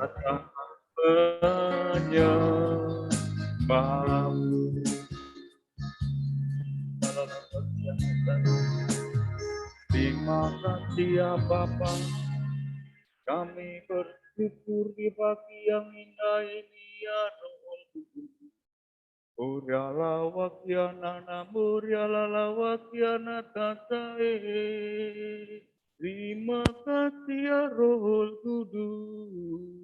datang menyembahmu. Terima kasih ya Bapa, kami bersyukur di pagi yang indah ini ya Roh Kudus. Uriala wakiana muriala lawakiana tatae. Terima kasih ya Roh Kudus.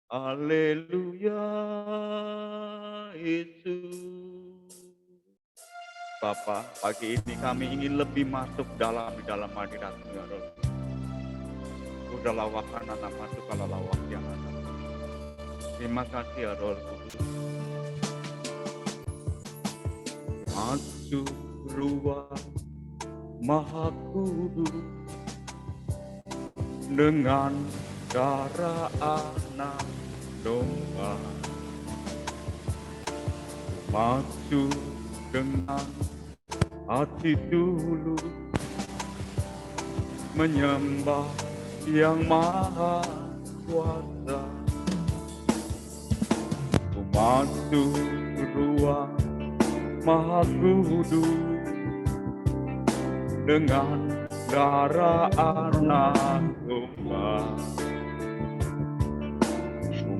Haleluya Yesus. Bapa, pagi ini kami ingin lebih masuk di dalam hadirat-Mu ya Roh. Udah lawakan anak masuk kalau lawak yang ada. Terima kasih ya Roh Kudus. Masuk ruang Maha Kudus dengan darah anak domba. Masuk dengan hati tulus menyembah yang maha kuasa. Masuk ruang Maha Kudus dengan darah anak domba.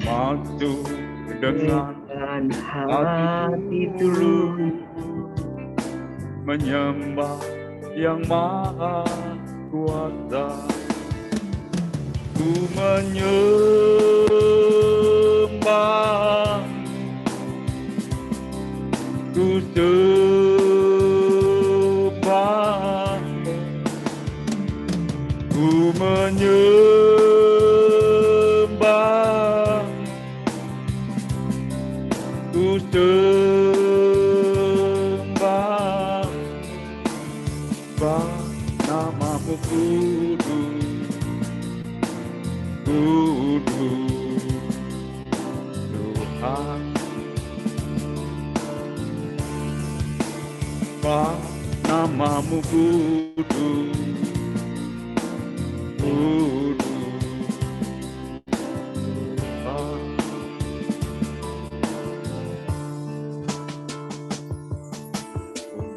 Masuk dengan hati tulus menyembah yang maha kuasa. Ku menyembah, ku sembah, ku menyembah, ku sembah, namamu kudus, kudus Tuhan. Namamu kudus, kudus Tuhan.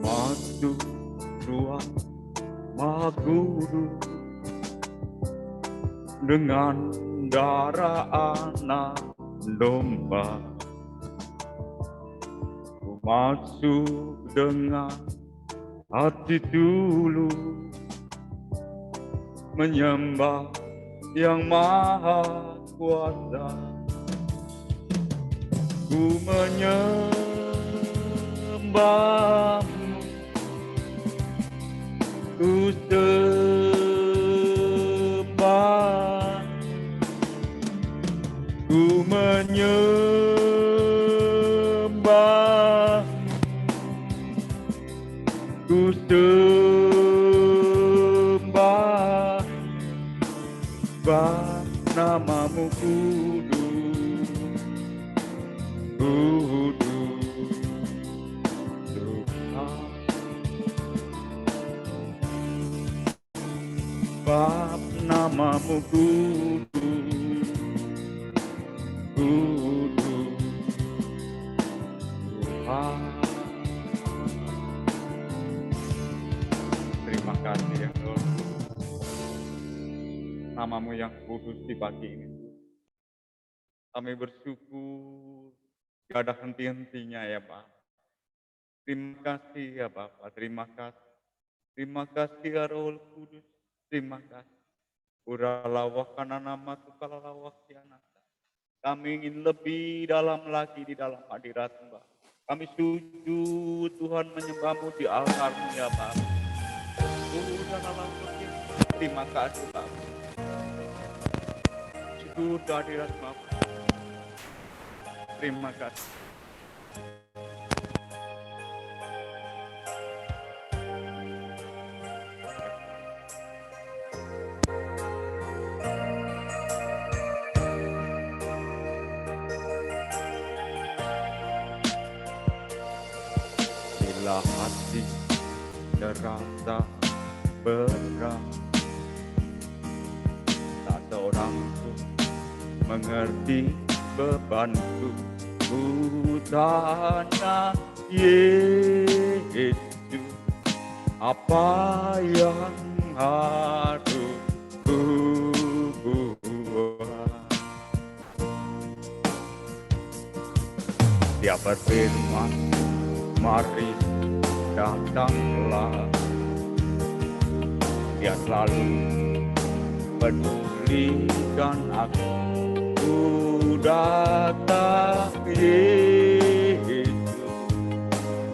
Masuk ruang Maha Kudus dengan darah anak domba. Masuk dengan hati tulus menyembah yang maha kuasa. Ku menyembah-Mu, ku sembah, ku menyembah, ku sembah, namamu kudus, kudus Tuhan. Bap namamu kudus, kudus Tuhan. Terima kasih ya Tuhan. Namamu yang kudus di pagi ini. Kami bersyukur gak ada henti-hentinya ya Pak. Terima kasih ya Bapak, terima kasih. Terima kasih ya Roh Kudus, terima kasih. Uralawakan nama tukalalawak yanata. Kami ingin lebih dalam lagi di dalam hadirat-Mu. Kami sujud Tuhan menyembah-Mu di altar-Mu ya Bapak. Terima kasih Bapak. Sujud hadirat-Mu. Terima kasih. Bila hati terasa berat, tak seorang pun mengerti bebanku. Ku tanya Yesus, apa yang harus ku buat? Dia berfirman, mari datanglah. Dia selalu pedulikan aku. Ku datang Yesus,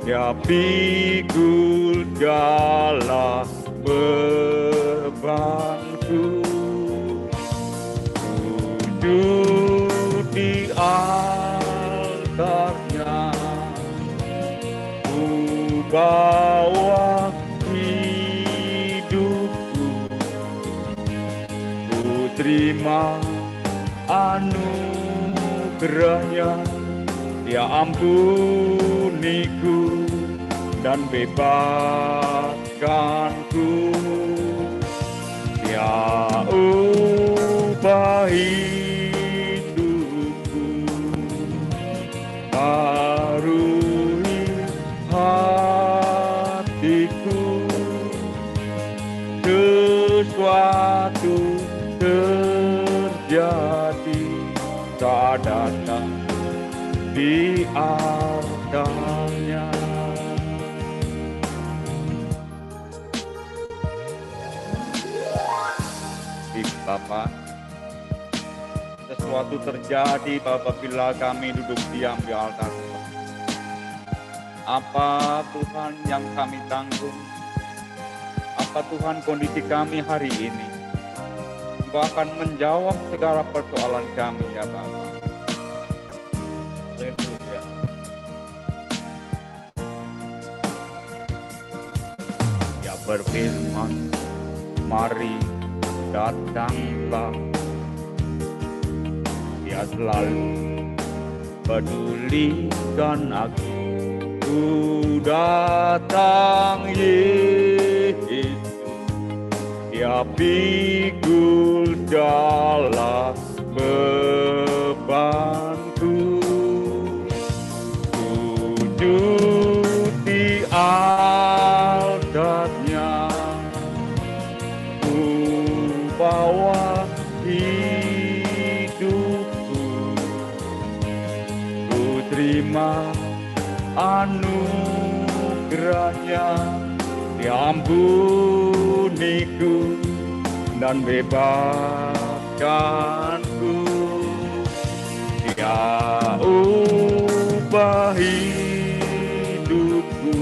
dia pikul segala bebanku. Sujud di altarnya, ku bawa hidupku, ku terima anugerahnya. Dia ampuniku dan bebaskanku. Dia ubah hidupku, barui hatiku. Sesuatu terjadi saat datang di altarnya. Bapak, sesuatu terjadi apabila kami duduk diam di altar. Apa Tuhan yang kami tanggung? Apa Tuhan kondisi kami hari ini? Engkau akan menjawab segala persoalan kami ya Bapak. Haleluya. Dia berfirman, mari datanglah. Dia selalu pedulikan aku. Ku datang Yesus, dia pikul segala bebanku. Sujud di altarnya, bawa hidupku, ku terima anugerahnya. Dia ampuniku dan bebaskanku. Dia ubah hidupku,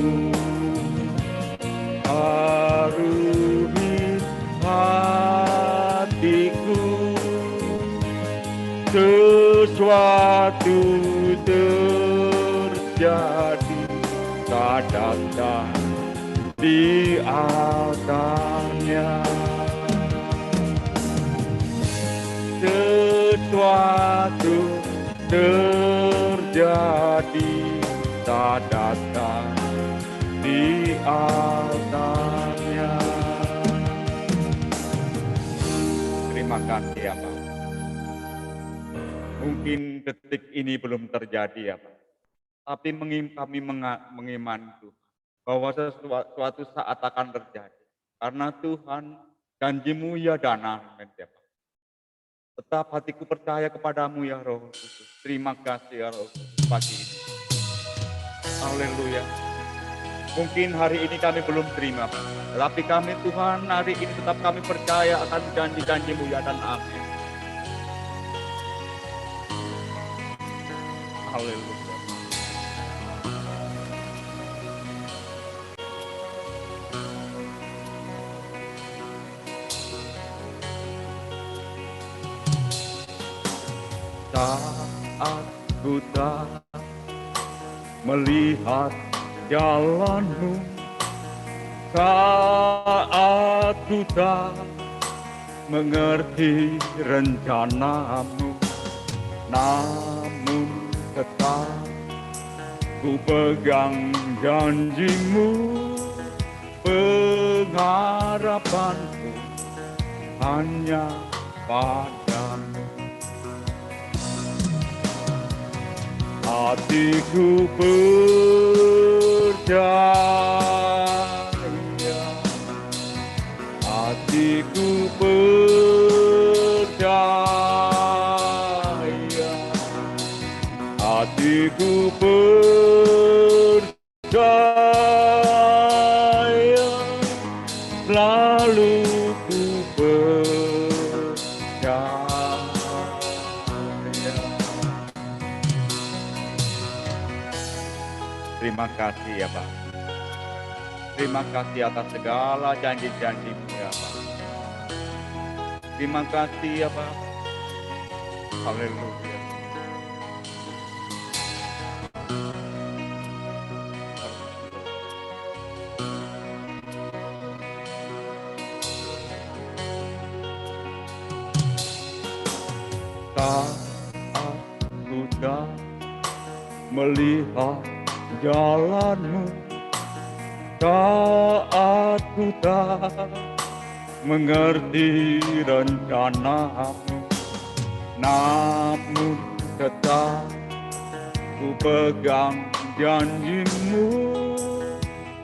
barui hatiku. Sesuatu terjadi saat datang di altarnya. Sesuatu terjadi saat datang di altarnya. Terima kasih ya Pak. Mungkin detik ini belum terjadi ya Pak. Tapi kami mengimani Tuhan bahwa suatu saat akan terjadi. Karena Tuhan janji-Mu ya dan amin ya Pak. Tetap hatiku percaya kepadamu ya Roh Kudus. Terima kasih ya Roh Kudus pagi ini. Haleluya. Mungkin hari ini kami belum terima Pak. Tetapi kami Tuhan hari ini tetap kami percaya akan janji-janji-Mu ya dan amin. Haleluya. Saat ku tak melihat jalan-Mu, saat ku tak mengerti rencana-Mu, namun tetap ku pegang janji-Mu. Pengharapanku hanya padamu. hatiku percaya, hatiku percaya, hatiku percaya, selalu ku percaya. Terima kasih ya Pak. Terima kasih atas segala janji-janji-Mu ya Pak. Terima kasih ya Pak. Haleluya. Saat sudah melihat jalan-Mu, saat ku tak mengerti rencana-Mu, namun tetap ku pegang janji-Mu,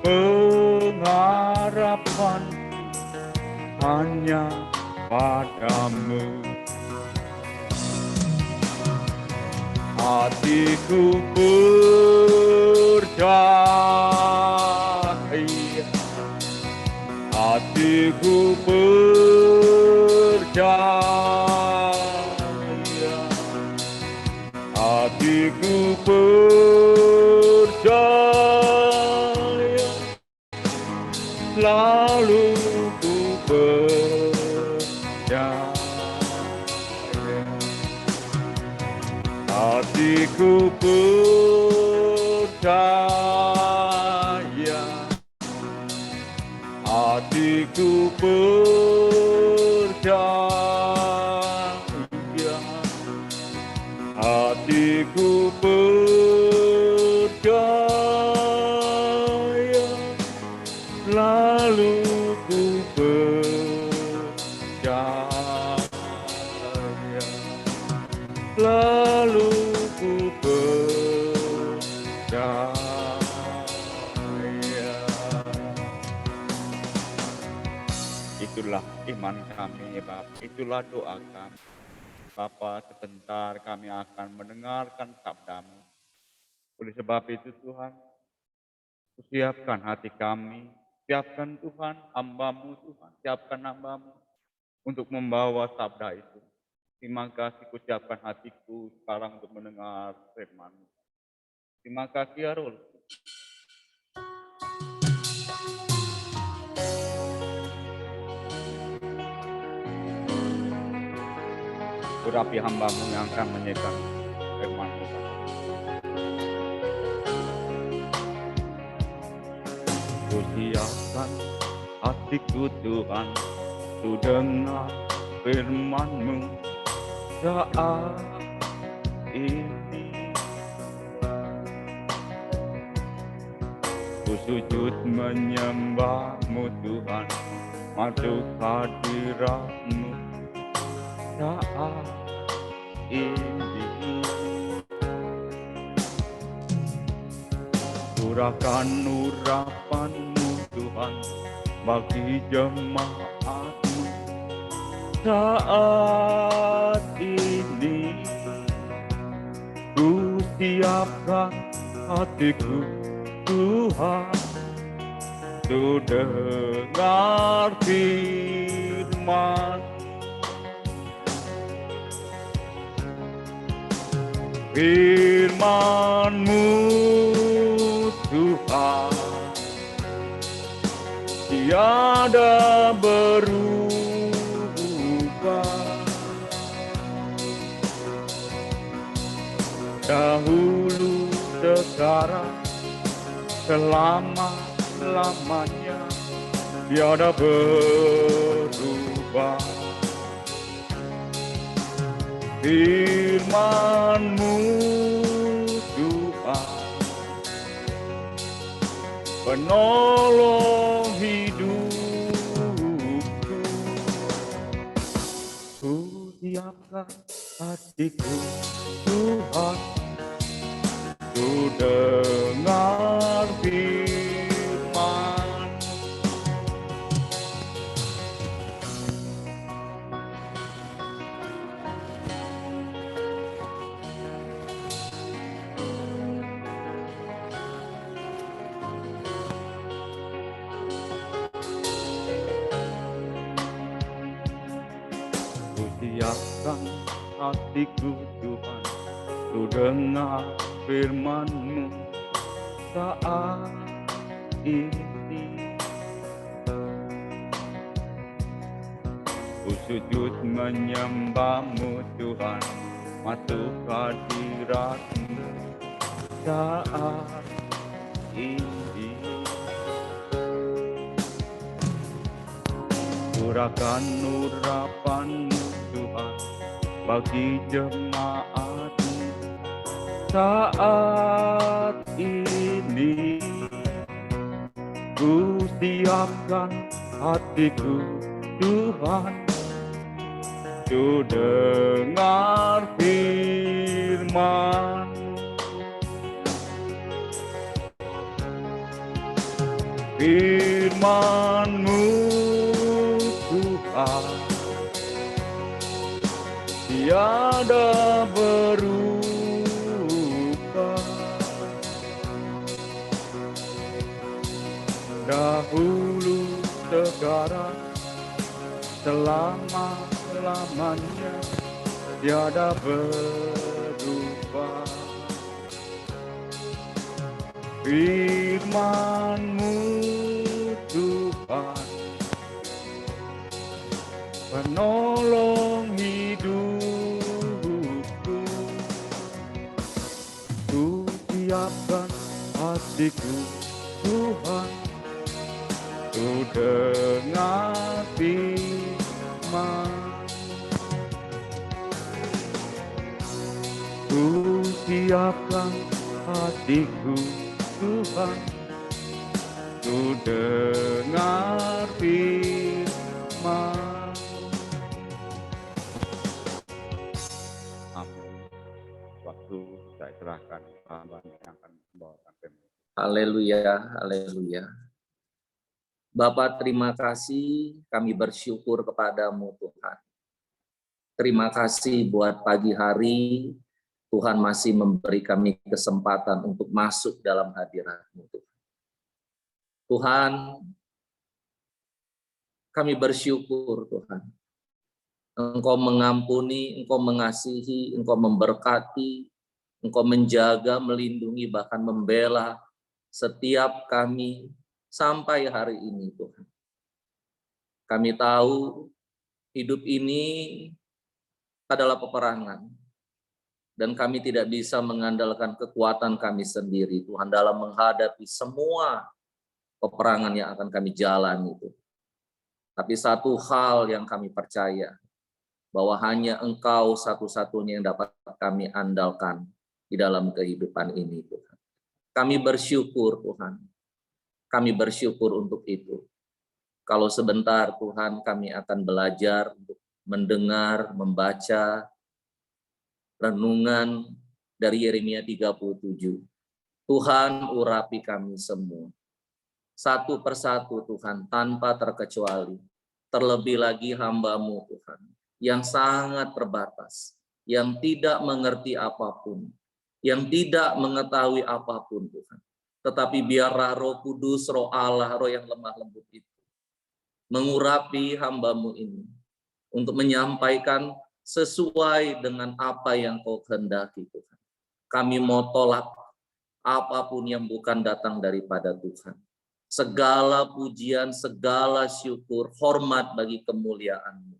pengharapan hanya padamu. Hatiku percaya, hatiku percaya, hatiku percaya, selalu ku percaya. Hatiku percaya, hatiku percaya, hatiku percaya, selalu ku percaya, selalu ku percaya. Itulah iman kami Bapak, itulah doa kami. Bapa, sebentar kami akan mendengarkan sabda-Mu. Oleh sebab itu Tuhan, siapkan hati kami, siapkan Tuhan hamba-Mu Tuhan, siapkan hamba-Mu untuk membawa sabda itu. Terima kasih ku siapkan hatiku sekarang untuk mendengar firman-Mu. Terima kasih ya Roh. Urapi hamba-Mu yang akan menyekan firman-Mu. Ku siapkan hatiku Tuhan, ku dengar firman-Mu saat ini. Ku sujud menyembah-Mu Tuhan, masuk hadirat-Mu saat ini. Curahkan urapan-Mu Tuhan bagi jemaat-Mu saat ini. Ku siapkan hatiku Tuhan, ku dengar firman, firman-Mu Tuhan, tiada berubah. Dahulu, sekarang, selama-lamanya, tiada berubah. Firman-Mu Tuhan, penolong hidupku. Ku siapkan hatiku Tuhan, ku dengar firman. Ku siapkan hatiku Tuhan, ku dengar firman-Mu saat ini. Ku sujud menyembah-Mu Tuhan, masuk hadirat-Mu saat ini. Curahkan urapan-Mu Tuhan bagi jemaat-Mu saat ini. Ku siapkan hatiku Tuhan, ku dengar firman. Firman-Mu Tuhan tiada berubah. Dahulu, sekarang, selama-lamanya tiada berubah. Firman-Mu Tuhan, penolong hidupku. Ku siapkan hatiku Tuhan, ku dengar firman. Ku siapkan hatiku Tuhan, ku dengar firman. Amin. Waktu saya serahkan hamba yang akan membawakan firman. Haleluya, haleluya. Bapa, terima kasih, kami bersyukur kepadamu Tuhan. Terima kasih buat pagi hari, Tuhan masih memberi kami kesempatan untuk masuk dalam hadirat-Mu. Tuhan, kami bersyukur Tuhan. Engkau mengampuni, Engkau mengasihi, Engkau memberkati, Engkau menjaga, melindungi, bahkan membela setiap kami sampai hari ini Tuhan. Kami tahu hidup ini adalah peperangan. Dan kami tidak bisa mengandalkan kekuatan kami sendiri Tuhan dalam menghadapi semua peperangan yang akan kami jalani itu. Tapi satu hal yang kami percaya, bahwa hanya Engkau satu-satunya yang dapat kami andalkan di dalam kehidupan ini Tuhan. Kami bersyukur Tuhan. Kami bersyukur untuk itu. Kalau sebentar Tuhan kami akan belajar untuk mendengar, membaca renungan dari Yeremia 37. Tuhan urapi kami semua. Satu persatu Tuhan tanpa terkecuali. Terlebih lagi hamba-Mu Tuhan yang sangat terbatas, yang tidak mengerti apapun, yang tidak mengetahui apapun Tuhan. Tetapi biarlah Roh Kudus, Roh Allah, Roh yang lemah lembut itu mengurapi hamba-Mu ini untuk menyampaikan sesuai dengan apa yang Kau kehendaki Tuhan. Kami mau tolak apapun yang bukan datang daripada Tuhan. Segala pujian, segala syukur, hormat bagi kemuliaan-Mu.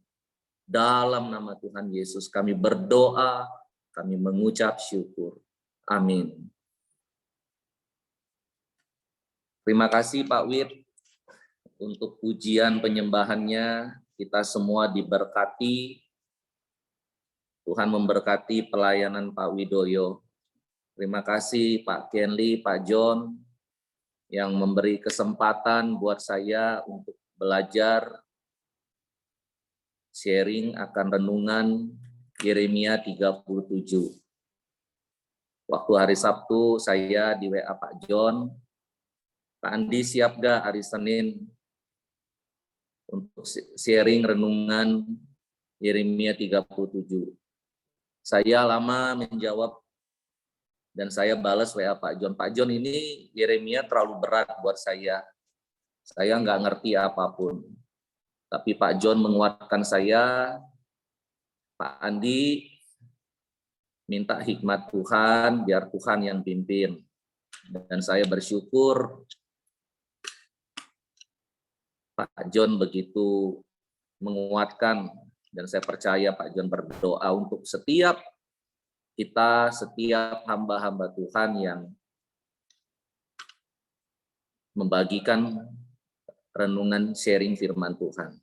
Dalam nama Tuhan Yesus kami berdoa, kami mengucap syukur. Amin. Terima kasih Pak Wid untuk pujian penyembahannya. Kita semua diberkati. Tuhan memberkati pelayanan Pak Widoyo. Terima kasih Pak Kenli, Pak John yang memberi kesempatan buat saya untuk belajar sharing akan renungan Yeremia 37. Waktu hari Sabtu saya di WA Pak John, Pak Andi siap gak hari Senin untuk sharing renungan Yeremia 37. Saya lama menjawab dan saya balas WA Pak John. Pak John, ini Yeremia terlalu berat buat saya. Saya nggak ngerti apapun. Tapi Pak John menguatkan saya, Pak Andi, minta hikmat Tuhan, biar Tuhan yang pimpin. Dan saya bersyukur Pak John begitu menguatkan, dan saya percaya Pak John berdoa untuk setiap kita, setiap hamba-hamba Tuhan yang membagikan renungan sharing firman Tuhan.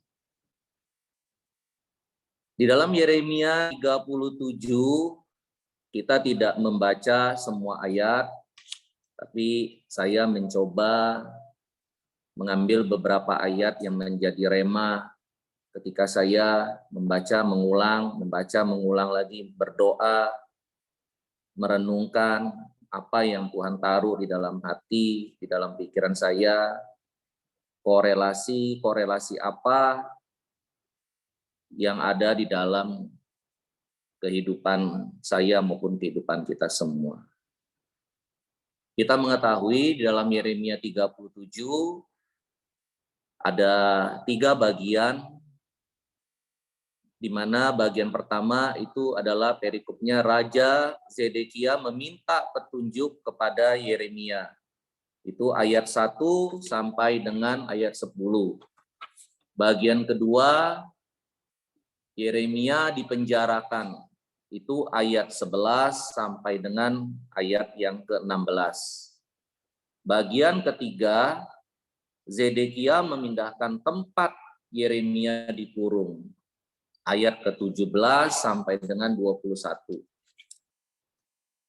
Di dalam Yeremia 37, kita tidak membaca semua ayat, tapi saya mencoba mengambil beberapa ayat yang menjadi rema ketika saya membaca, mengulang lagi, berdoa, merenungkan apa yang Tuhan taruh di dalam hati, di dalam pikiran saya, korelasi apa yang ada di dalam kehidupan saya maupun kehidupan kita semua. Kita mengetahui di dalam Yeremia 37 ada 3 bagian, di mana bagian pertama itu adalah perikopnya Raja Zedekia meminta petunjuk kepada Yeremia. Itu ayat 1 sampai dengan ayat 10. Bagian kedua, Yeremia dipenjarakan. Itu ayat 11 sampai dengan ayat yang ke-16. Bagian ketiga, Zedekia memindahkan tempat Yeremia dikurung. Ayat ke-17 sampai dengan 21.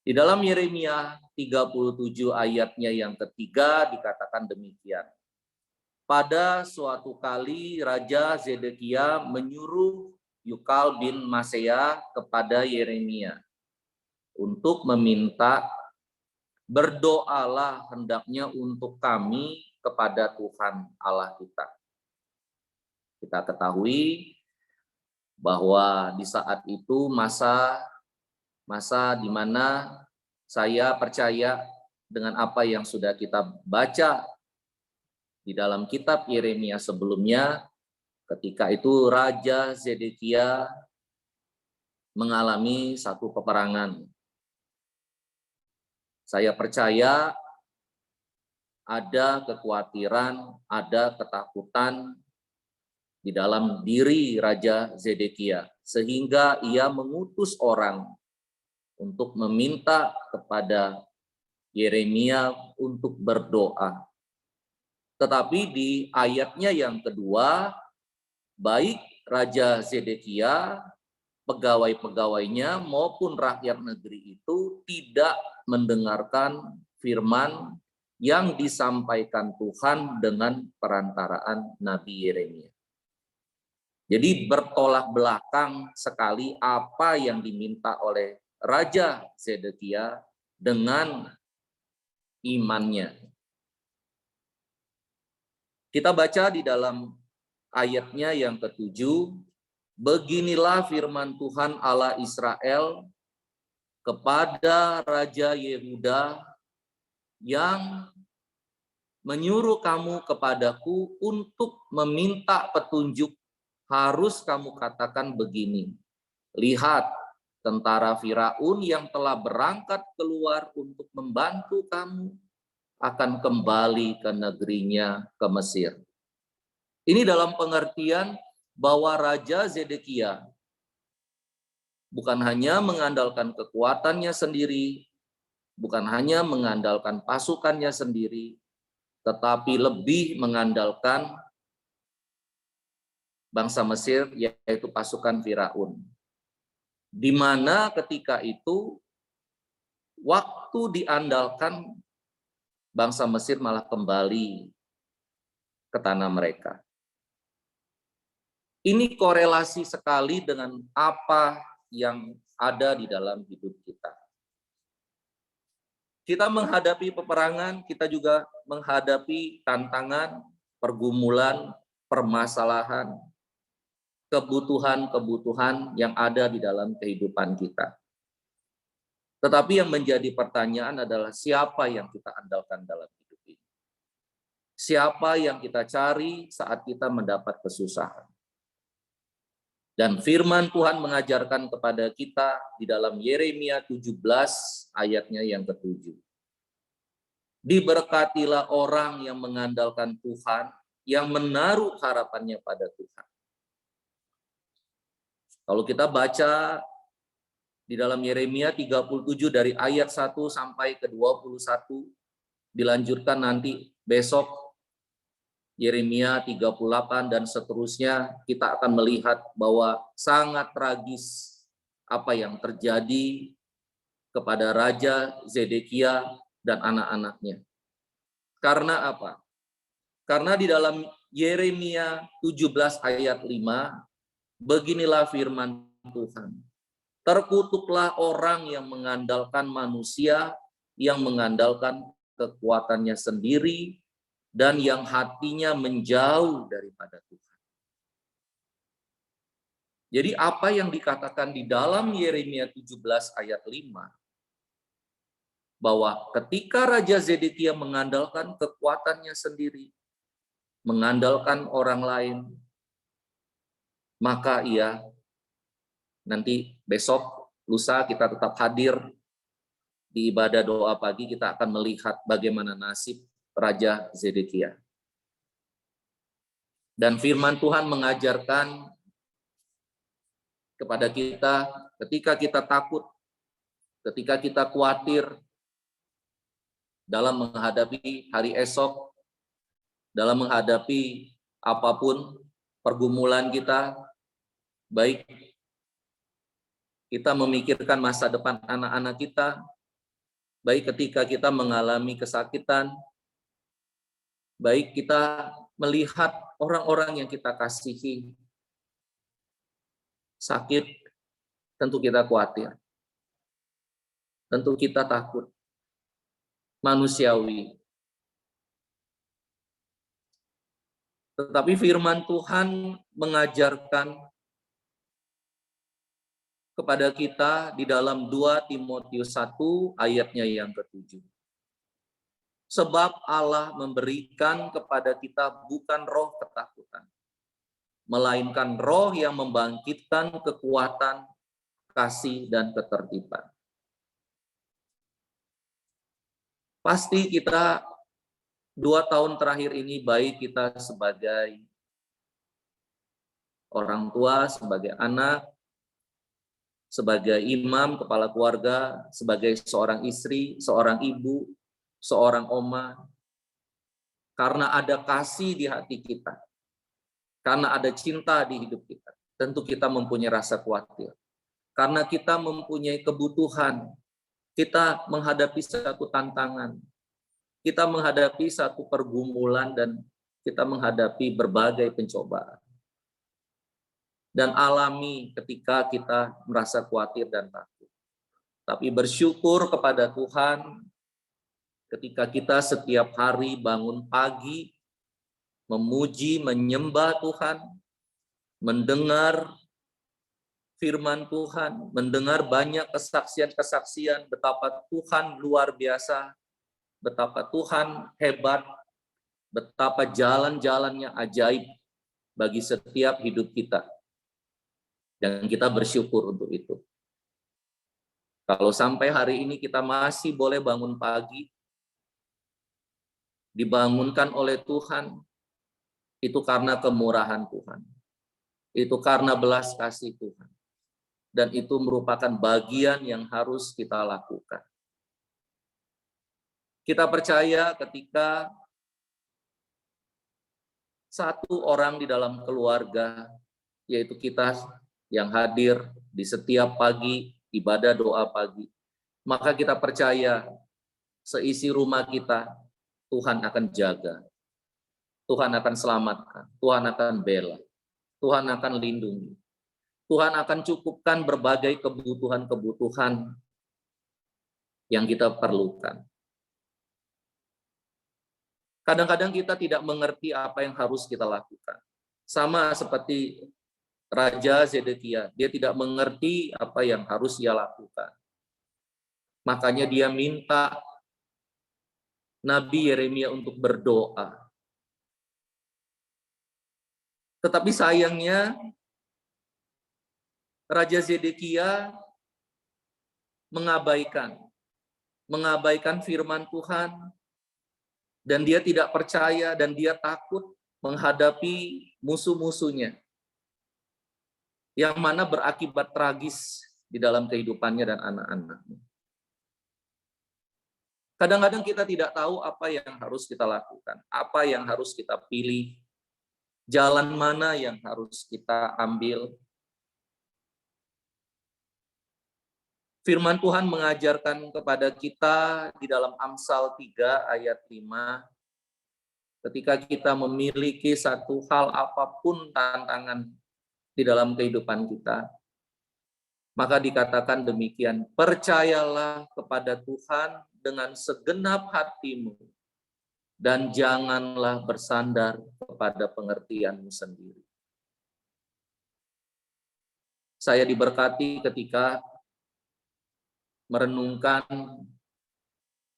Di dalam Yeremia 37 ayatnya yang ketiga dikatakan demikian. Pada suatu kali Raja Zedekia menyuruh Yukal bin Maseya kepada Yeremia untuk meminta, berdoalah hendaknya untuk kami kepada Tuhan Allah kita. Kita ketahui bahwa di saat itu masa di mana saya percaya dengan apa yang sudah kita baca di dalam kitab Yeremia sebelumnya, ketika itu Raja Zedekia mengalami satu peperangan. Saya percaya ada kekhawatiran, ada ketakutan di dalam diri Raja Zedekia, sehingga ia mengutus orang untuk meminta kepada Yeremia untuk berdoa. Tetapi di ayatnya yang kedua, baik Raja Zedekia, pegawai-pegawainya maupun rakyat negeri itu tidak mendengarkan firman yang disampaikan Tuhan dengan perantaraan Nabi Yeremia. Jadi bertolak belakang sekali apa yang diminta oleh Raja Zedekia dengan imannya. Kita baca di dalam ayatnya yang ke-7, beginilah firman Tuhan Allah Israel kepada Raja Yehuda yang menyuruh kamu kepadaku untuk meminta petunjuk, harus kamu katakan begini, lihat tentara Firaun yang telah berangkat keluar untuk membantu kamu akan kembali ke negerinya, ke Mesir. Ini dalam pengertian bahwa Raja Zedekia bukan hanya mengandalkan kekuatannya sendiri, bukan hanya mengandalkan pasukannya sendiri, tetapi lebih mengandalkan bangsa Mesir, yaitu pasukan Firaun. Di mana ketika itu waktu diandalkan, bangsa Mesir malah kembali ke tanah mereka. Ini korelasi sekali dengan apa yang ada di dalam hidup kita. Kita menghadapi peperangan, kita juga menghadapi tantangan, pergumulan, permasalahan, kebutuhan-kebutuhan yang ada di dalam kehidupan kita. Tetapi yang menjadi pertanyaan adalah siapa yang kita andalkan dalam hidup ini? Siapa yang kita cari saat kita mendapat kesusahan? Dan firman Tuhan mengajarkan kepada kita di dalam Yeremia 17 ayatnya yang ke-7. Diberkatilah orang yang mengandalkan Tuhan, yang menaruh harapannya pada Tuhan. Kalau kita baca di dalam Yeremia 37 dari ayat 1 sampai ke 21, dilanjutkan nanti besok Yeremia 38 dan seterusnya, kita akan melihat bahwa sangat tragis apa yang terjadi kepada Raja Zedekia dan anak-anaknya. Karena apa? Karena di dalam Yeremia 17 ayat 5, beginilah firman Tuhan. Terkutuklah orang yang mengandalkan manusia, yang mengandalkan kekuatannya sendiri, dan yang hatinya menjauh daripada Tuhan. Jadi apa yang dikatakan di dalam Yeremia 17 ayat 5, bahwa ketika Raja Zedekia mengandalkan kekuatannya sendiri, mengandalkan orang lain, maka ia nanti besok, lusa kita tetap hadir di ibadah doa pagi, kita akan melihat bagaimana nasib Raja Zedekia. Dan firman Tuhan mengajarkan kepada kita, ketika kita takut, ketika kita khawatir dalam menghadapi hari esok, dalam menghadapi apapun pergumulan kita, baik kita memikirkan masa depan anak-anak kita, baik ketika kita mengalami kesakitan, baik kita melihat orang-orang yang kita kasihi sakit, tentu kita khawatir. Tentu kita takut. Manusiawi. Tetapi firman Tuhan mengajarkan kepada kita di dalam 2 Timotius 1 ayatnya yang ke-7. Sebab Allah memberikan kepada kita bukan roh ketakutan, melainkan roh yang membangkitkan kekuatan, kasih, dan ketertiban. Pasti kita 2 tahun terakhir ini, baik kita sebagai orang tua, sebagai anak, sebagai imam, kepala keluarga, sebagai seorang istri, seorang ibu, seorang oma, karena ada kasih di hati kita, karena ada cinta di hidup kita, tentu kita mempunyai rasa khawatir. Karena kita mempunyai kebutuhan, kita menghadapi satu tantangan, kita menghadapi satu pergumulan, dan kita menghadapi berbagai pencobaan. Dan alami ketika kita merasa khawatir dan takut. Tapi bersyukur kepada Tuhan, ketika kita setiap hari bangun pagi, memuji, menyembah Tuhan, mendengar firman Tuhan, mendengar banyak kesaksian-kesaksian betapa Tuhan luar biasa, betapa Tuhan hebat, betapa jalan-jalannya ajaib bagi setiap hidup kita. Dan kita bersyukur untuk itu. Kalau sampai hari ini kita masih boleh bangun pagi, dibangunkan oleh Tuhan, itu karena kemurahan Tuhan. Itu karena belas kasih Tuhan. Dan itu merupakan bagian yang harus kita lakukan. Kita percaya ketika satu orang di dalam keluarga, yaitu kita yang hadir di setiap pagi, ibadah doa pagi, maka kita percaya seisi rumah kita, Tuhan akan jaga, Tuhan akan selamatkan, Tuhan akan bela, Tuhan akan lindungi, Tuhan akan cukupkan berbagai kebutuhan-kebutuhan yang kita perlukan. Kadang-kadang kita tidak mengerti apa yang harus kita lakukan. Sama seperti Raja Zedekia, dia tidak mengerti apa yang harus ia lakukan. Makanya dia minta Nabi Yeremia untuk berdoa. Tetapi sayangnya Raja Zedekia mengabaikan firman Tuhan, dan dia tidak percaya dan dia takut menghadapi musuh-musuhnya, yang mana berakibat tragis di dalam kehidupannya dan anak-anaknya. Kadang-kadang kita tidak tahu apa yang harus kita lakukan, apa yang harus kita pilih, jalan mana yang harus kita ambil. Firman Tuhan mengajarkan kepada kita di dalam Amsal 3 ayat 5, ketika kita memiliki satu hal apapun tantangan di dalam kehidupan kita, maka dikatakan demikian, percayalah kepada Tuhan dengan segenap hatimu, dan janganlah bersandar kepada pengertianmu sendiri. Saya diberkati ketika merenungkan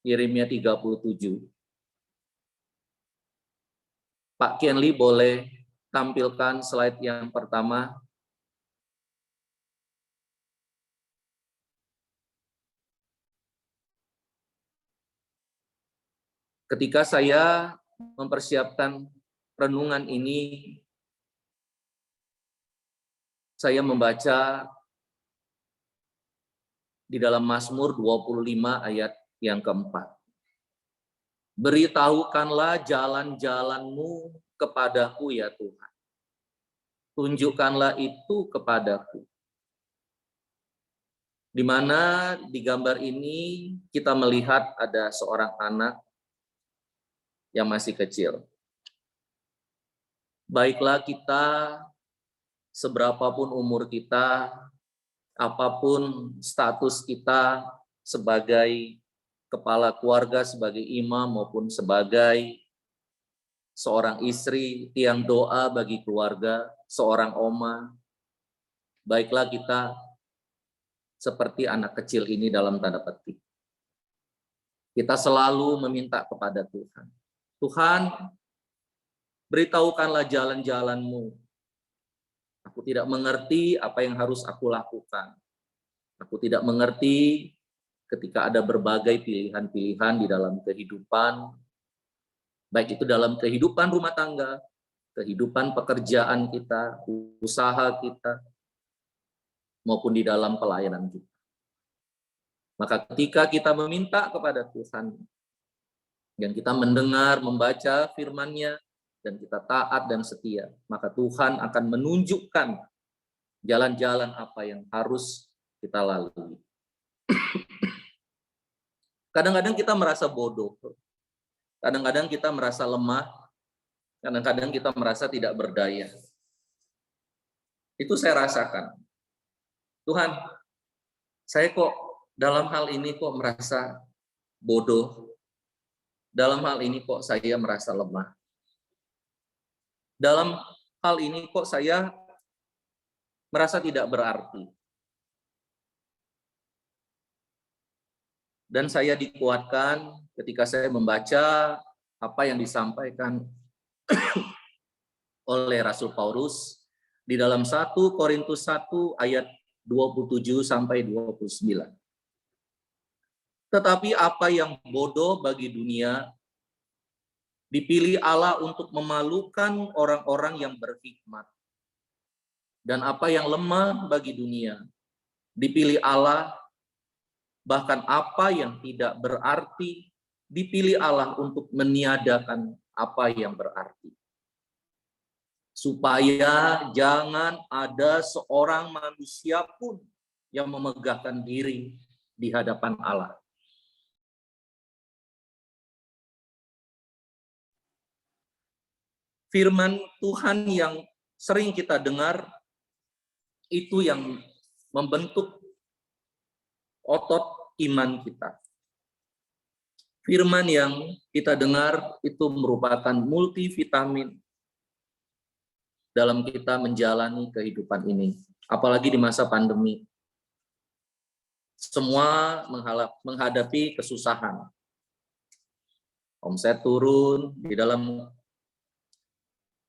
Yeremia 37. Pak Kenli boleh tampilkan slide yang pertama. Ketika saya mempersiapkan renungan ini, saya membaca di dalam Mazmur 25 ayat yang keempat. Beritahukanlah jalan-jalanmu kepadaku ya Tuhan. Tunjukkanlah itu kepadaku. Di mana di gambar ini kita melihat ada seorang anak yang masih kecil. Baiklah kita, seberapapun umur kita, apapun status kita sebagai kepala keluarga, sebagai imam maupun sebagai seorang istri, tiang doa bagi keluarga, seorang oma, baiklah kita seperti anak kecil ini dalam tanda petik. Kita selalu meminta kepada Tuhan. Tuhan, beritahukanlah jalan-jalanmu. Aku tidak mengerti apa yang harus aku lakukan. Aku tidak mengerti ketika ada berbagai pilihan-pilihan di dalam kehidupan, baik itu dalam kehidupan rumah tangga, kehidupan pekerjaan kita, usaha kita, maupun di dalam pelayanan kita. Maka ketika kita meminta kepada Tuhan, dan kita mendengar, membaca firman-Nya, dan kita taat dan setia, maka Tuhan akan menunjukkan jalan-jalan apa yang harus kita lalui. Kadang-kadang kita merasa bodoh, kadang-kadang kita merasa lemah, kadang-kadang kita merasa tidak berdaya. Itu saya rasakan. Tuhan, saya kok dalam hal ini kok merasa bodoh, dalam hal ini kok saya merasa lemah. Dalam hal ini kok saya merasa tidak berarti. Dan saya dikuatkan ketika saya membaca apa yang disampaikan oleh Rasul Paulus di dalam 1 Korintus 1 ayat 27 sampai 29. Tetapi apa yang bodoh bagi dunia dipilih Allah untuk memalukan orang-orang yang berhikmat. Dan apa yang lemah bagi dunia dipilih Allah, bahkan apa yang tidak berarti dipilih Allah untuk meniadakan apa yang berarti. Supaya jangan ada seorang manusia pun yang memegahkan diri di hadapan Allah. Firman Tuhan yang sering kita dengar itu yang membentuk otot iman kita. Firman yang kita dengar itu merupakan multivitamin dalam kita menjalani kehidupan ini. Apalagi di masa pandemi. Semua menghadapi kesusahan. Omset turun di dalam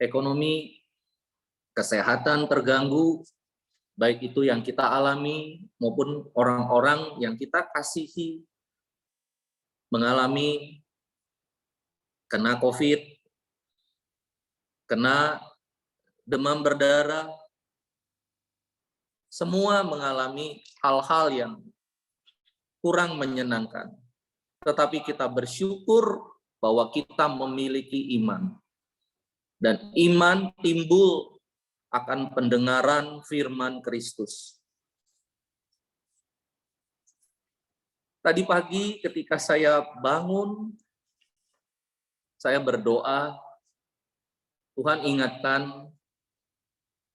ekonomi, kesehatan terganggu, baik itu yang kita alami maupun orang-orang yang kita kasihi mengalami kena COVID, kena demam berdarah, semua mengalami hal-hal yang kurang menyenangkan. Tetapi kita bersyukur bahwa kita memiliki iman. Dan iman timbul akan pendengaran firman Kristus. Tadi pagi ketika saya bangun, saya berdoa, Tuhan ingatkan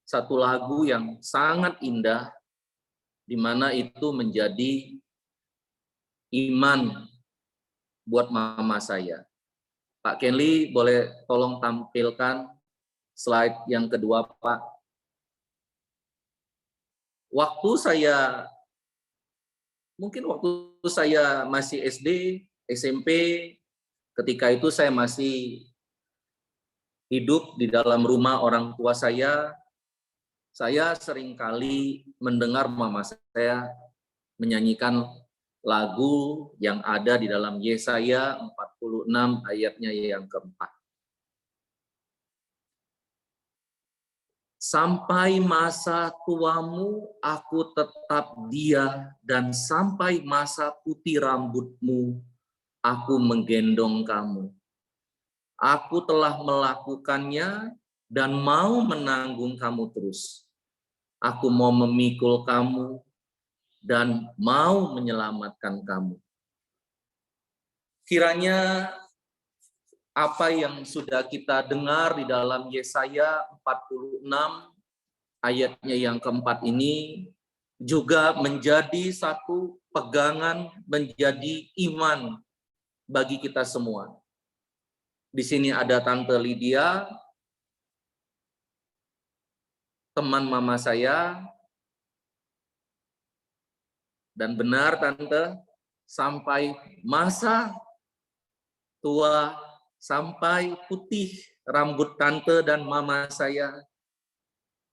satu lagu yang sangat indah, di mana itu menjadi iman buat mama saya. Pak Kenli, boleh tolong tampilkan slide yang kedua, Pak. Mungkin waktu saya masih SD, SMP, ketika itu saya masih hidup di dalam rumah orang tua saya seringkali mendengar mama saya menyanyikan lagu yang ada di dalam Yesaya 46 ayatnya yang keempat. Sampai masa tuamu aku tetap dia, dan sampai masa putih rambutmu aku menggendong kamu. Aku telah melakukannya dan mau menanggung kamu terus. Aku mau memikul kamu dan mau menyelamatkan kamu. Kiranya apa yang sudah kita dengar di dalam Yesaya 46 ayatnya yang keempat ini juga menjadi satu pegangan, menjadi iman bagi kita semua. Di sini ada Tante Lydia, teman mama saya, dan benar Tante, sampai masa tua, sampai putih rambut Tante dan mama saya,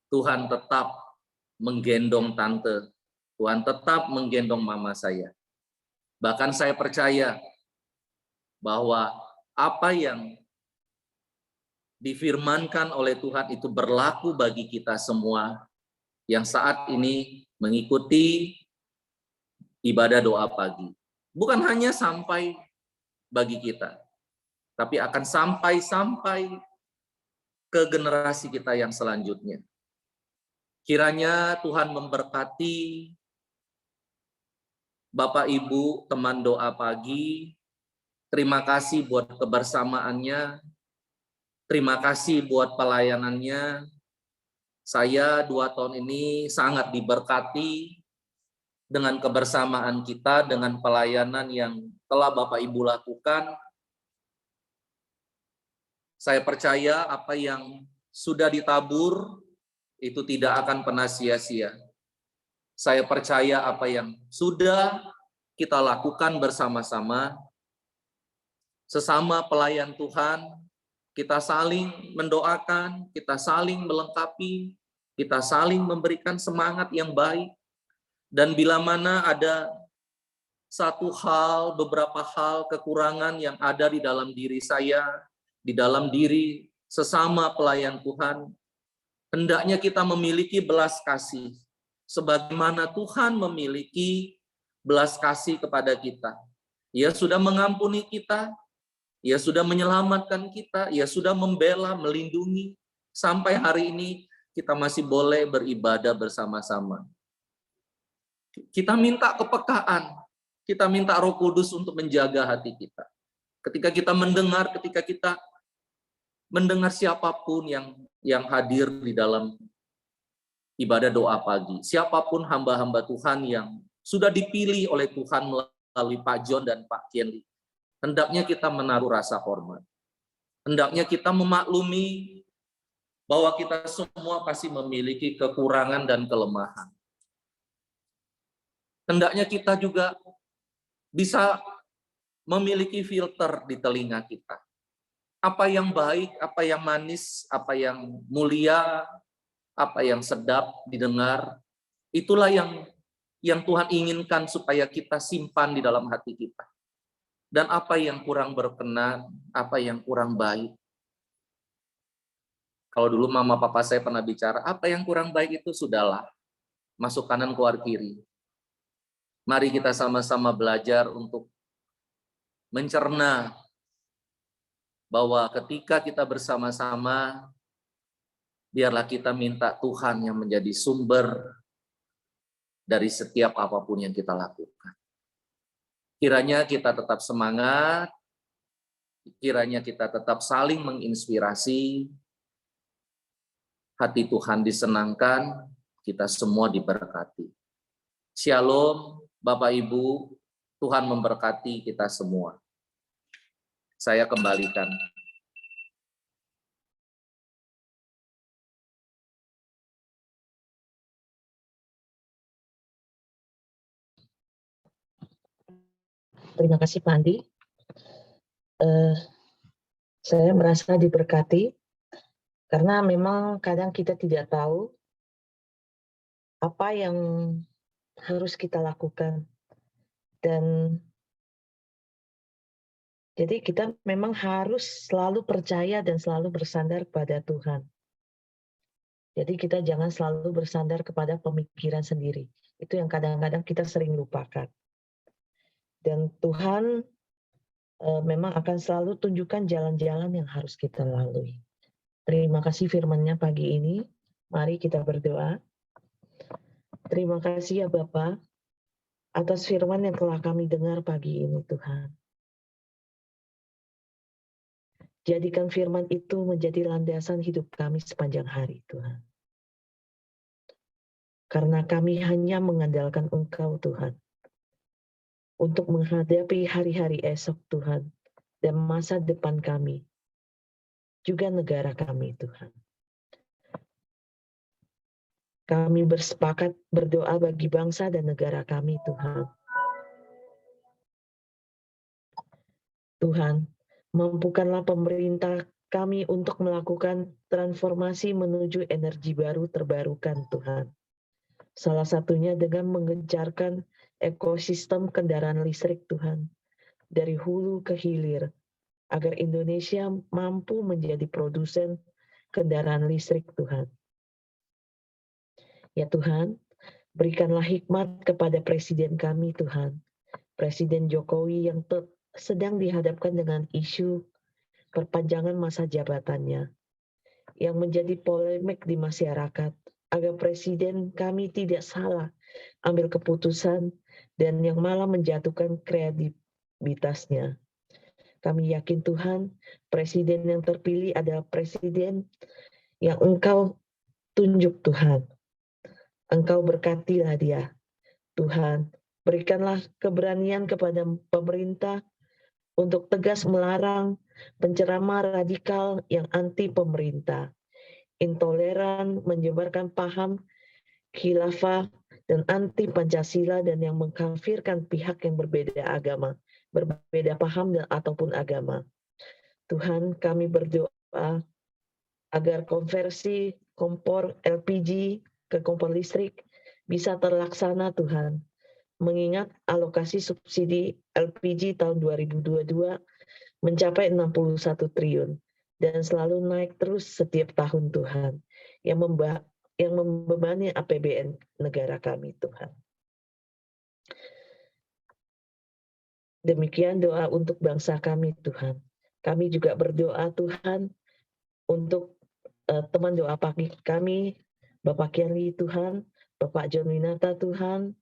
Tuhan tetap menggendong Tante, Tuhan tetap menggendong mama saya. Bahkan saya percaya bahwa apa yang difirmankan oleh Tuhan itu berlaku bagi kita semua yang saat ini mengikuti ibadah doa pagi. Bukan hanya sampai bagi kita, tapi akan sampai ke generasi kita yang selanjutnya. Kiranya Tuhan memberkati Bapak Ibu teman doa pagi. Terima kasih buat kebersamaannya. Terima kasih buat pelayanannya. Saya 2 tahun ini sangat diberkati dengan kebersamaan kita, dengan pelayanan yang telah Bapak Ibu lakukan. Saya percaya apa yang sudah ditabur itu tidak akan pernah sia-sia. Saya percaya apa yang sudah kita lakukan bersama-sama, sesama pelayan Tuhan, kita saling mendoakan, kita saling melengkapi, kita saling memberikan semangat yang baik. Dan bila mana ada satu hal, beberapa hal kekurangan yang ada di dalam diri saya, di dalam diri sesama pelayan Tuhan, hendaknya kita memiliki belas kasih, sebagaimana Tuhan memiliki belas kasih kepada kita. Ia sudah mengampuni kita, Ia sudah menyelamatkan kita, Ia sudah membela, melindungi, sampai hari ini kita masih boleh beribadah bersama-sama. Kita minta kepekaan, kita minta Roh Kudus untuk menjaga hati kita. Ketika kita mendengar siapapun yang hadir di dalam ibadah doa pagi, siapapun hamba-hamba Tuhan yang sudah dipilih oleh Tuhan melalui Pak John dan Pak Kenli, hendaknya kita menaruh rasa hormat. Hendaknya kita memaklumi bahwa kita semua pasti memiliki kekurangan dan kelemahan. Hendaknya kita juga bisa memiliki filter di telinga kita. Apa yang baik, apa yang manis, apa yang mulia, apa yang sedap didengar, itulah yang Tuhan inginkan supaya kita simpan di dalam hati kita. Dan apa yang kurang berkenan, apa yang kurang baik. Kalau dulu mama papa saya pernah bicara, apa yang kurang baik itu sudahlah, masuk kanan keluar kiri. Mari kita sama-sama belajar untuk mencerna bahwa ketika kita bersama-sama, biarlah kita minta Tuhan yang menjadi sumber dari setiap apapun yang kita lakukan. Kiranya kita tetap semangat, kiranya kita tetap saling menginspirasi, hati Tuhan disenangkan, kita semua diberkati. Shalom, Bapak Ibu, Tuhan memberkati kita semua. Saya kembalikan. Terima kasih Pak Andi. Saya merasa diberkati karena memang kadang kita tidak tahu apa yang harus kita lakukan, dan jadi kita memang harus selalu percaya dan selalu bersandar pada Tuhan. Jadi kita jangan selalu bersandar kepada pemikiran sendiri. Itu yang kadang-kadang kita sering lupakan. Dan Tuhan memang akan selalu tunjukkan jalan-jalan yang harus kita lalui. Terima kasih firman-Nya pagi ini. Mari kita berdoa. Terima kasih ya Bapa atas firman yang telah kami dengar pagi ini Tuhan. Jadikan firman itu menjadi landasan hidup kami sepanjang hari Tuhan. Karena kami hanya mengandalkan Engkau Tuhan. Untuk menghadapi hari-hari esok Tuhan. Dan masa depan kami. Juga negara kami Tuhan. Kami bersepakat berdoa bagi bangsa dan negara kami Tuhan. Tuhan, mampukanlah pemerintah kami untuk melakukan transformasi menuju energi baru terbarukan Tuhan. Salah satunya dengan mengencarkan ekosistem kendaraan listrik Tuhan. Dari hulu ke hilir. Agar Indonesia mampu menjadi produsen kendaraan listrik Tuhan. Ya Tuhan, berikanlah hikmat kepada Presiden kami Tuhan. Presiden Jokowi yang sedang dihadapkan dengan isu perpanjangan masa jabatannya. Yang menjadi polemik di masyarakat. Agar Presiden kami tidak salah ambil keputusan dan yang malah menjatuhkan kredibilitasnya. Kami yakin Tuhan, Presiden yang terpilih adalah Presiden yang Engkau tunjuk Tuhan. Engkau berkatilah dia. Tuhan, berikanlah keberanian kepada pemerintah untuk tegas melarang penceramah radikal yang anti pemerintah, intoleran, menyebarkan paham khilafah dan anti Pancasila dan yang mengkafirkan pihak yang berbeda agama, berbeda paham dan ataupun agama. Tuhan, kami berdoa agar konversi kompor LPG ke kompor listrik bisa terlaksana Tuhan. Mengingat alokasi subsidi LPG tahun 2022 mencapai 61 triliun dan selalu naik terus setiap tahun Tuhan yang membebani APBN negara kami Tuhan. Demikian doa untuk bangsa kami Tuhan. Kami juga berdoa Tuhan untuk teman doa pagi kami, Bapak Kianli Tuhan, Bapak John Winata Tuhan,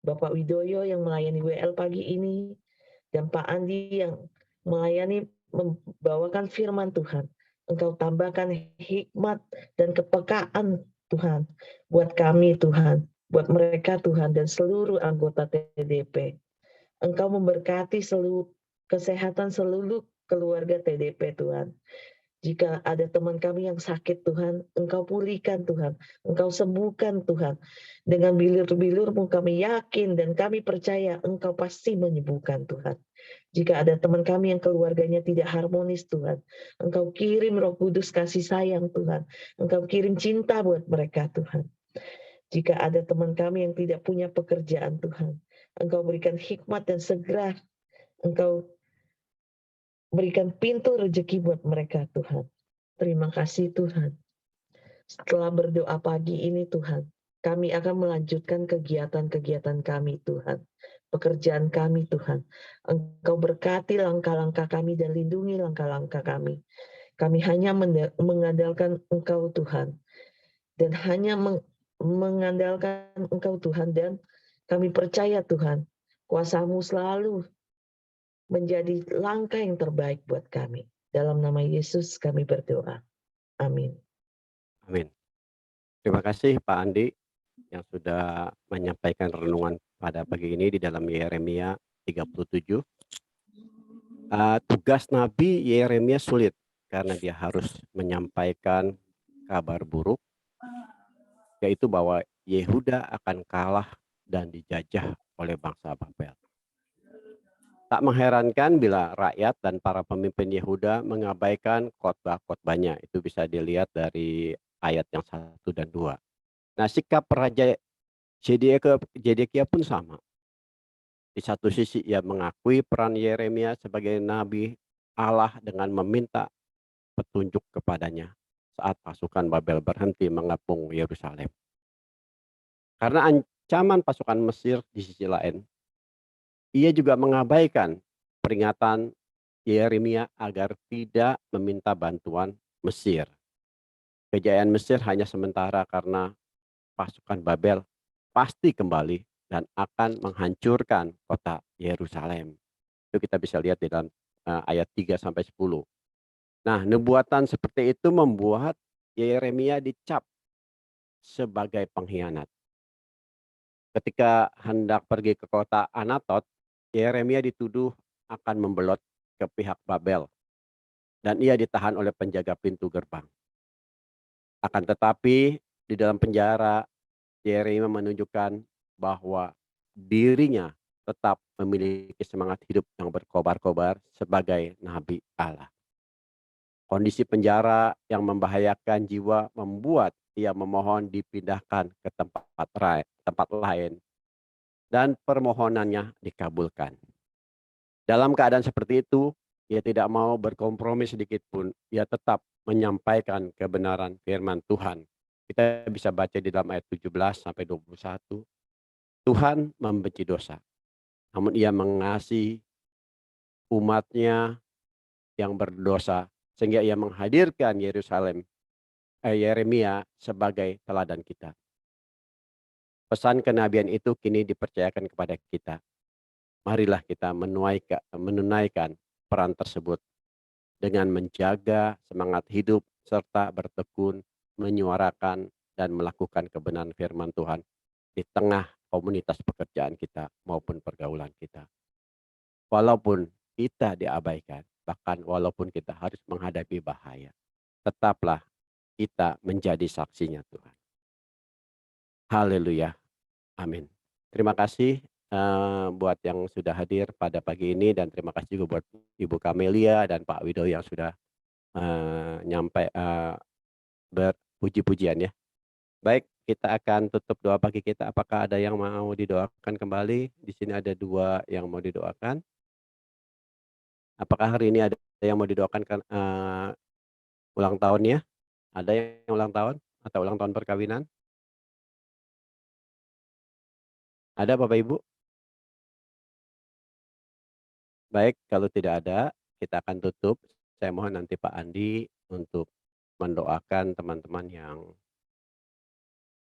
Bapak Widoyo yang melayani WL pagi ini, dan Pak Andi yang melayani membawakan firman Tuhan. Engkau tambahkan hikmat dan kepekaan Tuhan buat kami Tuhan, buat mereka Tuhan dan seluruh anggota TDP. Engkau memberkati seluruh kesehatan seluruh keluarga TDP Tuhan. Jika ada teman kami yang sakit Tuhan, Engkau pulihkan Tuhan, Engkau sembuhkan Tuhan. Dengan bilur-bilur-Mu kami yakin dan kami percaya Engkau pasti menyembuhkan Tuhan. Jika ada teman kami yang keluarganya tidak harmonis Tuhan, Engkau kirim Roh Kudus kasih sayang Tuhan, Engkau kirim cinta buat mereka Tuhan. Jika ada teman kami yang tidak punya pekerjaan Tuhan, Engkau berikan hikmat dan segera Engkau berikan pintu rezeki buat mereka Tuhan. Terima kasih Tuhan. Setelah berdoa pagi ini Tuhan, kami akan melanjutkan kegiatan-kegiatan kami Tuhan. Pekerjaan kami Tuhan. Engkau berkati langkah-langkah kami dan lindungi langkah-langkah kami. Kami hanya mengandalkan Engkau Tuhan. Dan hanya mengandalkan Engkau Tuhan. Dan kami percaya Tuhan, kuasa-Mu selalu menjadi langkah yang terbaik buat kami. Dalam nama Yesus kami berdoa. Amin. Amin. Terima kasih Pak Andi yang sudah menyampaikan renungan pada pagi ini di dalam Yeremia 37. Tugas Nabi Yeremia sulit karena dia harus menyampaikan kabar buruk, yaitu bahwa Yehuda akan kalah dan dijajah oleh bangsa Babel. Tak mengherankan bila rakyat dan para pemimpin Yehuda mengabaikan khotbah-khotbahnya. Itu bisa dilihat dari ayat yang 1 dan 2. Nah, sikap Raja Zedekia pun sama. Di satu sisi ia mengakui peran Yeremia sebagai nabi Allah dengan meminta petunjuk kepadanya saat pasukan Babel berhenti mengepung Yerusalem. Karena ancaman pasukan Mesir di sisi lain, ia juga mengabaikan peringatan Yeremia agar tidak meminta bantuan Mesir. Kejayaan Mesir hanya sementara karena pasukan Babel pasti kembali dan akan menghancurkan kota Yerusalem. Itu kita bisa lihat di dalam ayat 3-10. Nah, nubuatan seperti itu membuat Yeremia dicap sebagai pengkhianat. Ketika hendak pergi ke kota Anatot, Yeremia dituduh akan membelot ke pihak Babel dan ia ditahan oleh penjaga pintu gerbang. Akan tetapi di dalam penjara Yeremia menunjukkan bahwa dirinya tetap memiliki semangat hidup yang berkobar-kobar sebagai nabi Allah. Kondisi penjara yang membahayakan jiwa membuat ia memohon dipindahkan ke tempat lain dan permohonannya dikabulkan. Dalam keadaan seperti itu, ia tidak mau berkompromi sedikit pun. Ia tetap menyampaikan kebenaran firman Tuhan. Kita bisa baca di dalam ayat 17-21. Tuhan membenci dosa, namun ia mengasihi umatnya yang berdosa, sehingga ia menghadirkan Yeremia sebagai teladan kita. Pesan kenabian itu kini dipercayakan kepada kita. Marilah kita menunaikan peran tersebut dengan menjaga semangat hidup serta bertekun, menyuarakan dan melakukan kebenaran firman Tuhan di tengah komunitas pekerjaan kita maupun pergaulan kita. Walaupun kita diabaikan, bahkan walaupun kita harus menghadapi bahaya, tetaplah kita menjadi saksinya Tuhan. Haleluya. Amin. Terima kasih buat yang sudah hadir pada pagi ini dan terima kasih juga buat Ibu Kamelia dan Pak Widodo yang sudah berpuji-pujian ya. Baik, kita akan tutup doa pagi kita. Apakah ada yang mau didoakan kembali? Di sini ada 2 yang mau didoakan. Apakah hari ini ada yang mau didoakan kan ulang tahunnya? Ada yang ulang tahun atau ulang tahun perkawinan? Ada Bapak Ibu? Baik, kalau tidak ada, kita akan tutup. Saya mohon nanti Pak Andi untuk mendoakan teman-teman yang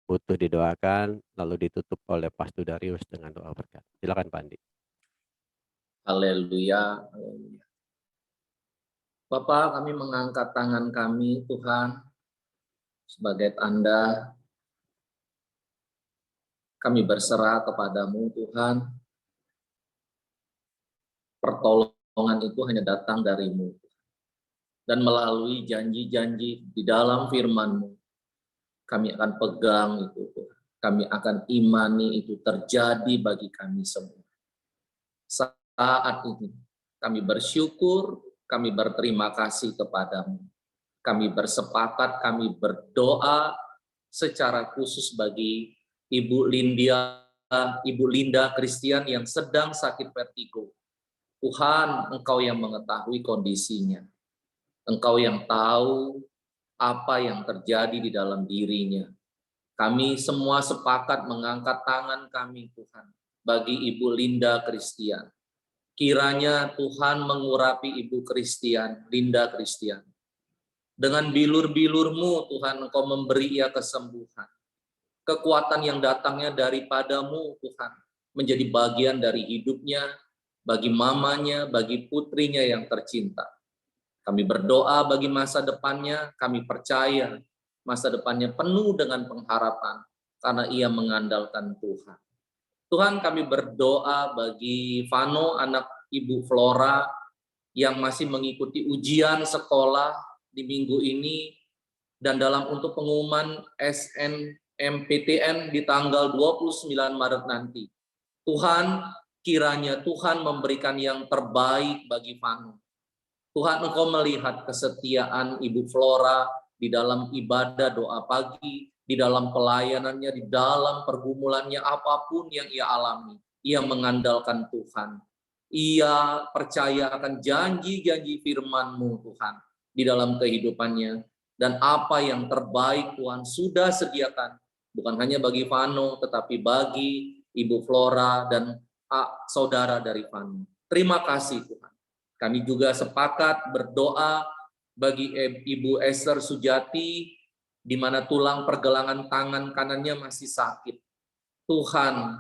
butuh didoakan, lalu ditutup oleh Pastor Darius dengan doa berkat. Silakan Pak Andi. Haleluya. Bapak, kami mengangkat tangan kami Tuhan sebagai tanda kami berserah kepadamu Tuhan. Pertolongan pertolongan itu hanya datang dari-Mu. Dan melalui janji-janji di dalam firman-Mu, kami akan pegang itu, Tuhan. Kami akan imani itu terjadi bagi kami semua. Saat ini, kami bersyukur, kami berterima kasih kepadamu. Kami bersepakat, kami berdoa secara khusus bagi Ibu Linda Christian yang sedang sakit vertigo. Tuhan, Engkau yang mengetahui kondisinya. Engkau yang tahu apa yang terjadi di dalam dirinya. Kami semua sepakat mengangkat tangan kami, Tuhan, bagi Ibu Linda Christian. Kiranya Tuhan mengurapi Ibu Linda Christian. Dengan bilur-bilur-Mu, Tuhan, Engkau memberi ia kesembuhan. Kekuatan yang datangnya daripadamu, Tuhan, menjadi bagian dari hidupnya, bagi mamanya, bagi putrinya yang tercinta. Kami berdoa bagi masa depannya, kami percaya masa depannya penuh dengan pengharapan, karena ia mengandalkan Tuhan. Tuhan, kami berdoa bagi Vano, anak Ibu Flora, yang masih mengikuti ujian sekolah di minggu ini, dan dalam untuk pengumuman SNMPTN di tanggal 29 Maret nanti. Tuhan, kiranya Tuhan memberikan yang terbaik bagi Vano. Tuhan, Engkau melihat kesetiaan Ibu Flora di dalam ibadah doa pagi, di dalam pelayanannya, di dalam pergumulannya, apapun yang ia alami. Ia mengandalkan Tuhan. Ia percaya akan janji-janji firman-Mu, Tuhan, di dalam kehidupannya. Dan apa yang terbaik Tuhan sudah sediakan, bukan hanya bagi Vano, tetapi bagi Ibu Flora dan saudara dari Vano. Terima kasih Tuhan. Kami juga sepakat berdoa bagi Ibu Esther Sujati, di mana tulang pergelangan tangan kanannya masih sakit. Tuhan,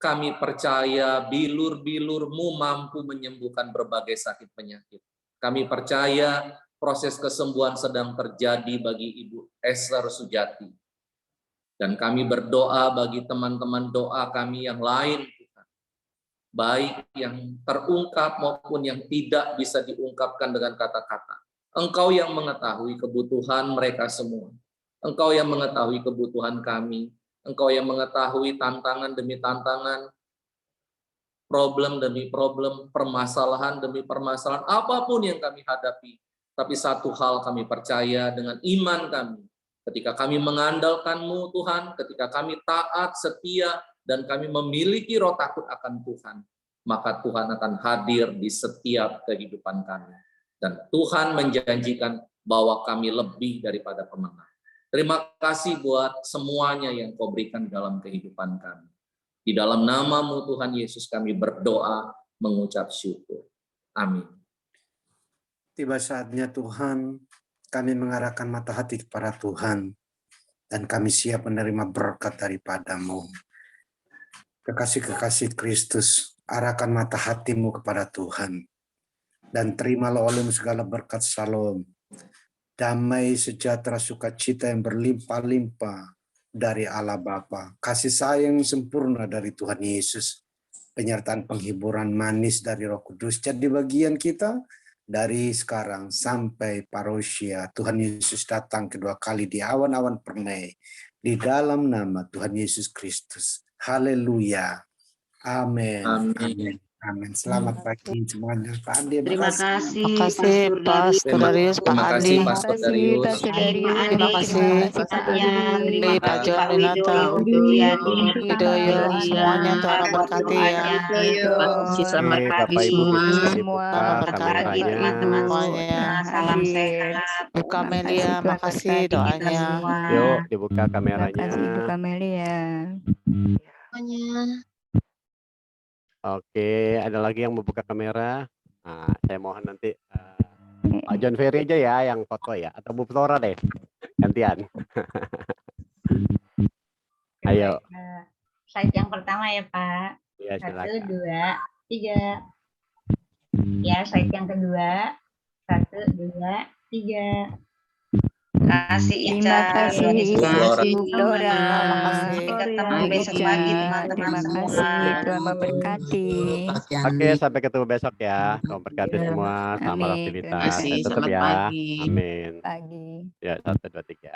kami percaya bilur-bilur-Mu mampu menyembuhkan berbagai sakit penyakit. Kami percaya proses kesembuhan sedang terjadi bagi Ibu Esther Sujati. Dan kami berdoa bagi teman-teman doa kami yang lain, Tuhan. Baik yang terungkap maupun yang tidak bisa diungkapkan dengan kata-kata. Engkau yang mengetahui kebutuhan mereka semua. Engkau yang mengetahui kebutuhan kami. Engkau yang mengetahui tantangan demi tantangan, problem demi problem, permasalahan demi permasalahan, apapun yang kami hadapi. Tapi satu hal kami percaya dengan iman kami. Ketika kami mengandalkan-Mu Tuhan, ketika kami taat, setia, dan kami memiliki roh takut akan Tuhan, maka Tuhan akan hadir di setiap kehidupan kami. Dan Tuhan menjanjikan bahwa kami lebih daripada pemenang. Terima kasih buat semuanya yang Kau berikan dalam kehidupan kami. Di dalam nama-Mu Tuhan Yesus kami berdoa, mengucap syukur. Amin. Tiba saatnya Tuhan, kami mengarahkan mata hati kepada Tuhan, dan kami siap menerima berkat daripada-Mu. Kekasih-kekasih Kristus, arahkan mata hatimu kepada Tuhan, dan terimalah oleh-Mu segala berkat shalom, damai, sejahtera, sukacita yang berlimpah-limpah dari Allah Bapa, kasih sayang sempurna dari Tuhan Yesus, penyertaan penghiburan manis dari Roh Kudus jadi bagian kita dari sekarang sampai parousia. Tuhan Yesus datang kedua kali di awan-awan permai, di dalam nama Tuhan Yesus Kristus. Haleluya. Amin. Amin. Amin. Selamat pagi semuanya. Pak Andi, Terima kasih, Terima kasih Pastor Darius, Pak Terima kasih Andi. Pastor Darius. Pak Andi, Terima kasih. Pak Yan, terima Pak kasih John Pak Winata, Widodo, Widoyo, semuanya Tuhan memberkati ya. Terima kasih, selamat Oke, pagi Bapak Ibu semua. bisa dibuka Tuhan memberkati Pagi kameranya. teman-teman semuanya. salam sehat. Bu Kamelia, makasih Kita doanya. semua. Yuk, dibuka kameranya. Kasih Ibu Kamelia. Oke, ada lagi yang mau buka kamera? Nah, saya mohon nanti Pak John Ferry aja ya yang foto ya, atau Bu Flora deh, gantian. Ayo. Slide yang pertama ya Pak. Ya, 1, silakan. 2, 3. Ya, slide yang kedua. 1, 2, 3. kasih Terima Ica. kasih Terima kasih. Bu Flora. Sampai ketemu besok pagi teman-teman Terima semua. kasih, Tuhan memberkati. Oke, sampai ketemu besok ya. Tuhan berkati Ya. semua. Selamat Amin. aktivitas. Terima Saya tutup Selamat ya. pagi. Amin. Pagi. Ya, 1, 2, 3.